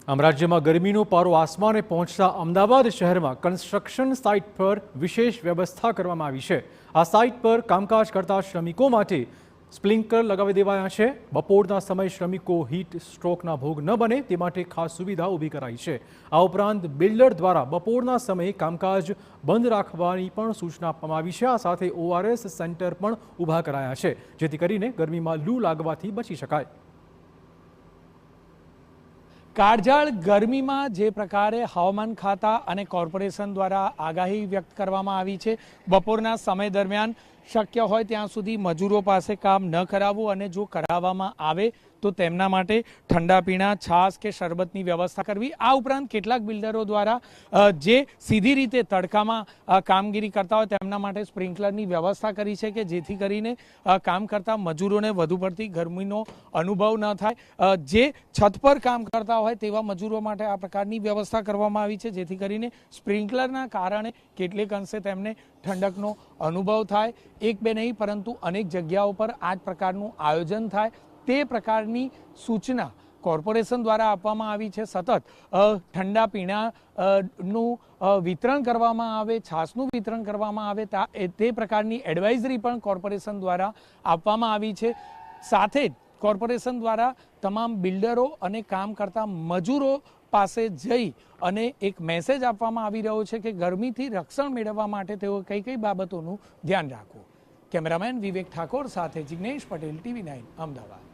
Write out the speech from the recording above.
આમ રાજ્યમાં ગરમીનો પારો આસમાને પહોંચતા અમદાવાદ શહેરમાં કન્સ્ટ્રક્શન સાઇટ પર વિશેષ વ્યવસ્થા કરવામાં આવી છે। આ સાઇટ પર કામકાજ કરતા શ્રમિકો માટે સ્પ્રિંકલર લગાવી દેવાયા છે। બપોરના સમયે શ્રમિકો હીટ સ્ટ્રોકના ભોગ ન બને તે માટે ખાસ સુવિધા ઊભી કરાઈ છે। આ ઉપરાંત બિલ્ડર દ્વારા બપોરના સમયે કામકાજ બંધ રાખવાની પણ સૂચના આપવામાં આવી છે। આ સાથે ORS સેન્ટર પણ ઊભા કરાયા છે જેથી કરીને ગરમીમાં લૂ લાગવાથી બચી શકાય। કાળઝાળ ગરમીમાં જે પ્રકારે હવામાન ખાતા અને કોર્પોરેશન દ્વારા આગાહી વ્યક્ત કરવામાં આવી છે, બપોરના સમય દરમિયાન શક્ય હોય ત્યાં સુધી મજૂરો પાસે કામ ન કરાવવું અને જો કરાવવામાં આવે તો તેમના માટે ઠંડા પીણા, છાશ કે શરબતની વ્યવસ્થા કરવી। આ ઉપરાંત કેટલાક બિલ્ડરો દ્વારા જે સીધી રીતે તડકામાં કામગીરી કરતા હોય તેમના માટે સ્પ્રિંકલરની વ્યવસ્થા કરી છે કે જેથી કરીને કામ કરતા મજૂરોને વધુ પડતી ગરમીનો અનુભવ ન થાય। જે છત પર કામ કરતા હોય તેવા મજૂરો માટે આ પ્રકારની વ્યવસ્થા કરવામાં આવી છે જેથી કરીને સ્પ્રિંકલરના કારણે કેટલેક અંશે તેમને ઠંડકનો અનુભવ થાય। એક બે નહીં પરંતુ અનેક જગ્યાઓ પર આ જ પ્રકારનું આયોજન થાય તે પ્રકારની સૂચના કોર્પોરેશન દ્વારા આપવામાં આવી છે। સતત ઠંડા પીણાનું વિતરણ કરવામાં આવે, છાશનું વિતરણ કરવામાં આવે તે પ્રકારની એડવાઇઝરી પણ કોર્પોરેશન દ્વારા આપવામાં આવી છે। સાથે જ કોર્પોરેશન દ્વારા તમામ બિલ્ડરો અને કામ કરતા મજૂરો પાસે જઈ અને એક મેસેજ આપવામાં આવી રહ્યો છે કે ગરમીથી રક્ષણ મેળવવા માટે તેઓ કઈ કઈ બાબતોનું ધ્યાન રાખવું। કેમેરામેન વિવેક ઠાકોર સાથે જિગ્નેશ પટેલ, TV9 અમદાવાદ।